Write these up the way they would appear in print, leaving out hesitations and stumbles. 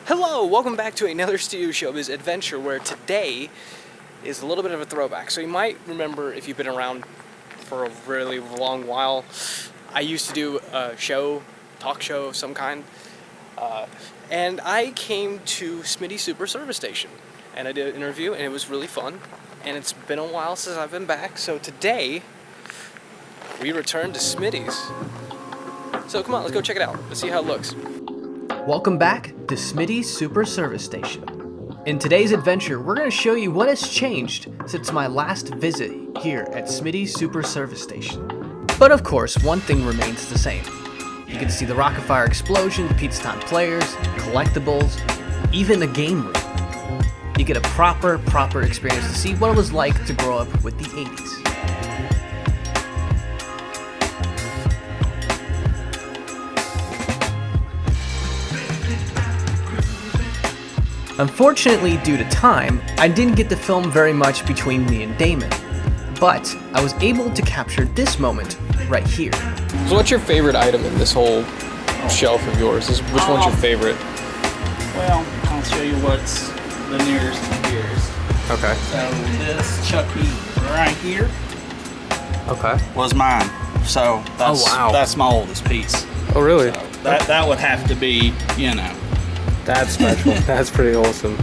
Hello, welcome back to another Studio ShowBiz adventure where today is a little bit of a throwback. So you might remember, if you've been around for a really long while, I used to do a talk show of some kind, and I came to Smitty Super Service Station and I did an interview and it was really fun, and it's been a while since I've been back, so today we return to Smitty's. So come on, let's go check it out. Let's see how it looks. Welcome back to Smitty's Super Service Station. In today's adventure, we're going to show you what has changed since my last visit here at Smitty's Super Service Station. But of course, one thing remains the same. You can see the rocket fire explosion, Pizza Time players, collectibles, even the game room. You get a proper experience to see what it was like to grow up with the 80s. Unfortunately, due to time, I didn't get to film very much between me and Damon, but I was able to capture this moment right here. So what's your favorite item in this whole shelf of yours? Which one's your favorite? Well, I'll show you what's the nearest and dearest. Okay. So this Chucky right here was mine. So that's my oldest piece. Oh really? So that would have to be, you know. That's special. That's pretty awesome.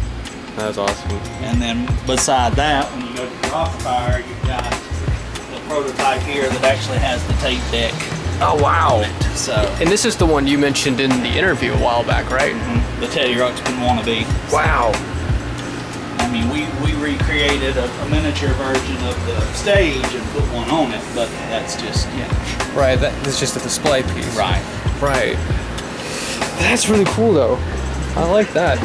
That's awesome. And then beside that, when you go to the rocket fire, you've got the prototype here that actually has the tape deck. Oh wow! So, and this is the one you mentioned in the interview a while back, right? Mm-hmm. The Teddy Ruxpin wannabe. Wow! I mean, we recreated a miniature version of the stage and put one on it, but that's just, you know. Right. That's just a display piece. Right. Right. That's really cool, though. I like that.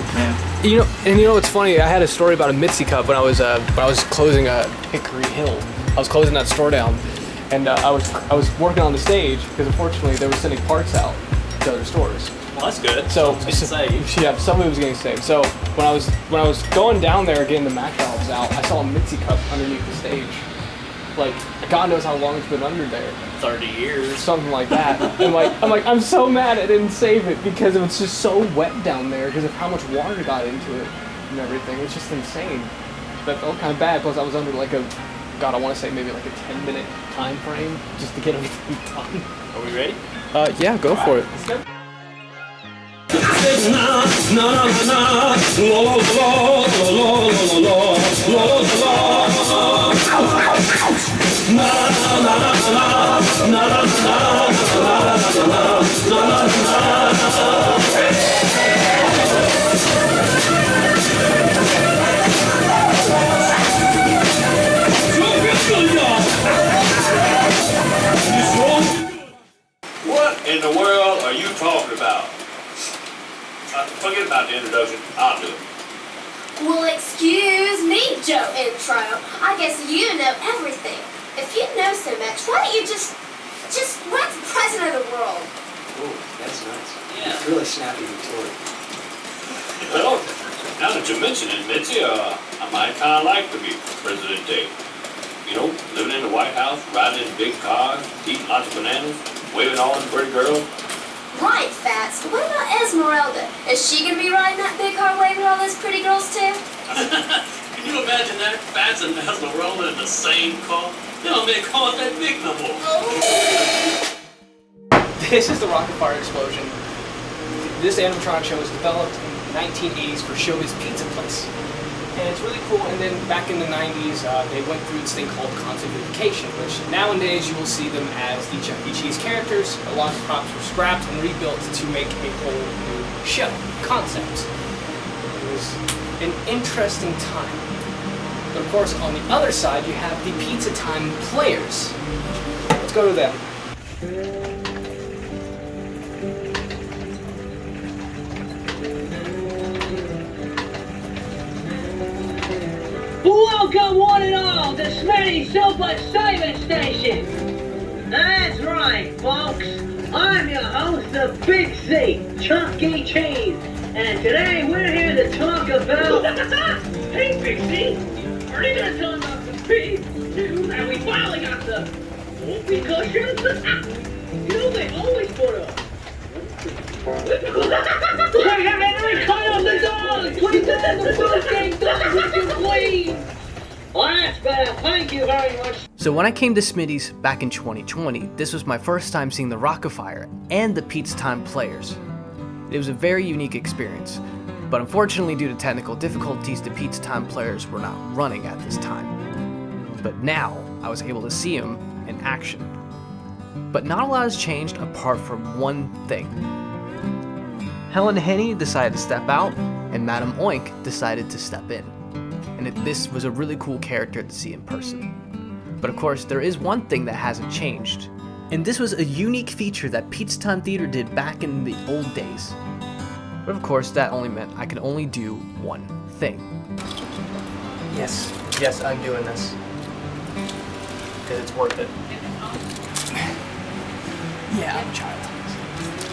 Yeah. You know what's funny? I had a story about a Mitzi cup when I was closing a Hickory Hill. I was closing that store down, and I was working on the stage because unfortunately they were sending parts out to other stores. Well, that's good. So saved. Somebody was getting saved. So when I was going down there getting the Mac valves out, I saw a Mitzi cup underneath the stage. Like, God knows how long it's been under there. 30 years. Something like that. And I'm so mad I didn't save it because it was just so wet down there because of how much water got into it and everything. It was just insane. That felt kind of bad, plus I was under like I want to say maybe like a 10-minute time frame just to get everything done. Are we ready? Yeah, go for it. Let's go. What in the world are you talking about? Forget about the introduction. I'll do it. Well, excuse me, Joe Intro. I guess you know everything. If you know so much, why don't you just write the president of the world? Oh, that's nice. Yeah. Really snappy retort. Well, now that you mention it, Mitzi, I might kind of like to be Presidente. You know, living in the White House, riding in big cars, eating lots of bananas, waving all the pretty girls. Right, Fats. What about Esmeralda? Is she gonna be riding that big car waving all those pretty girls too? Can you imagine that? Fats and Esmeralda in the same car? They don't make cars that big no more. This is the rocket fire explosion. This animatronic show was developed in the 1980s for ShowBiz Pizza Place. And it's really cool, and then back in the 90s, they went through this thing called concept-ification, which nowadays you will see them as the Chuck E. Cheese characters. A lot of props were scrapped and rebuilt to make a whole new show, concept. It was an interesting time. But of course, on the other side, you have the Pizza Time players. Let's go to them. Welcome one and all to Smitty Super Service Station. That's right, folks. I'm your host of Big C, Chuck E. Cheese. And today we're here to talk about... Hey, Big C, are you going to tell us about the pig? And we finally got the whoopee cushions. You know they always put up. Hey, come on, So when I came to Smitty's back in 2020, this was my first time seeing the Rock-afire and the Pizza Time players. It was a very unique experience, but unfortunately due to technical difficulties, the Pizza Time players were not running at this time. But now, I was able to see them in action. But not a lot has changed apart from one thing. Helen Henny decided to step out, and Madam Oink decided to step in. And this was a really cool character to see in person. But of course, there is one thing that hasn't changed. And this was a unique feature that Pizza Time Theater did back in the old days. But of course, that only meant I could only do one thing. Yes, I'm doing this. Because it's worth it. Yeah, I'm a child.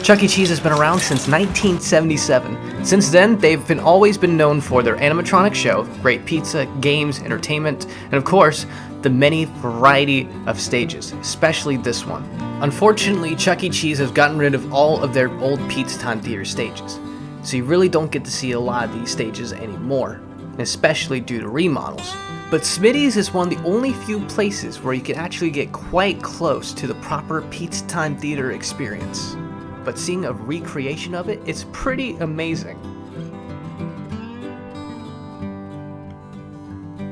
Chuck E. Cheese has been around since 1977. Since then, they've always been known for their animatronic show, great pizza, games, entertainment, and of course, the many variety of stages, especially this one. Unfortunately, Chuck E. Cheese has gotten rid of all of their old Pizza Time Theater stages, so you really don't get to see a lot of these stages anymore, especially due to remodels. But Smitty's is one of the only few places where you can actually get quite close to the proper Pizza Time Theater experience. But seeing a recreation of it, it's pretty amazing.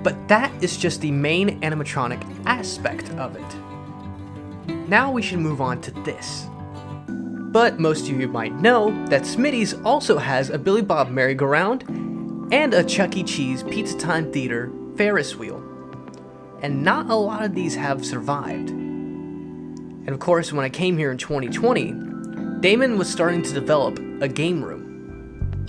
But that is just the main animatronic aspect of it. Now we should move on to this. But most of you might know that Smitty's also has a Billy Bob merry-go-round and a Chuck E. Cheese Pizza Time Theater Ferris wheel. And not a lot of these have survived. And of course, when I came here in 2020, Damon was starting to develop a game room.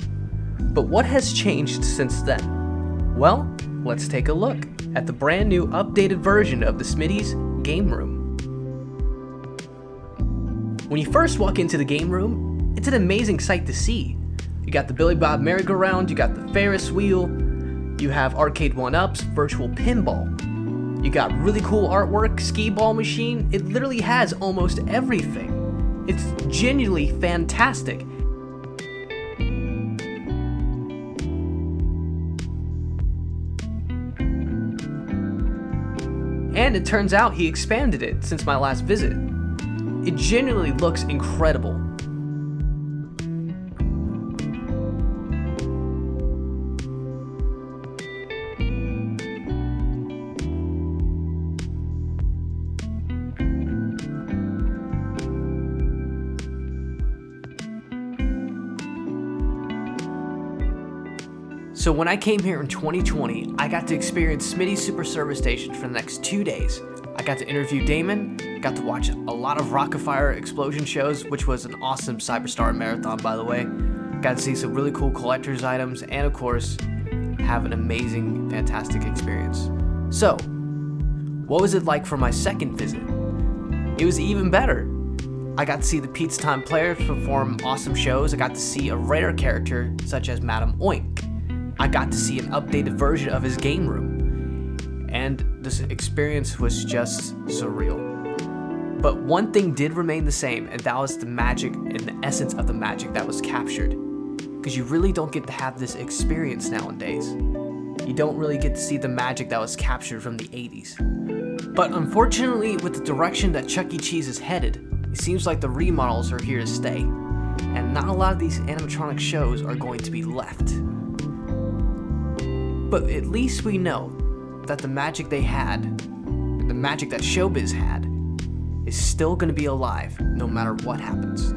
But what has changed since then? Well, let's take a look at the brand new updated version of the Smitty's game room. When you first walk into the game room, it's an amazing sight to see. You got the Billy Bob merry-go-round, you got the Ferris wheel, you have arcade 1-ups, virtual pinball. You got really cool artwork, skee ball machine, it literally has almost everything. It's genuinely fantastic. And it turns out he expanded it since my last visit. It genuinely looks incredible. So when I came here in 2020, I got to experience Smitty's Super Service Station for the next 2 days. I got to interview Damon, got to watch a lot of Rock-afire explosion shows, which was an awesome Cyberstar marathon, by the way. Got to see some really cool collector's items, and of course, have an amazing, fantastic experience. So, what was it like for my second visit? It was even better. I got to see the Pizza Time players perform awesome shows. I got to see a rare character such as Madam Oink. I got to see an updated version of his game room, and this experience was just surreal. But one thing did remain the same, and that was the magic and the essence of the magic that was captured. Because you really don't get to have this experience nowadays. You don't really get to see the magic that was captured from the 80s. But unfortunately, with the direction that Chuck E. Cheese is headed, it seems like the remodels are here to stay, and not a lot of these animatronic shows are going to be left. But at least we know that the magic they had, the magic that ShowBiz had, is still going to be alive no matter what happens.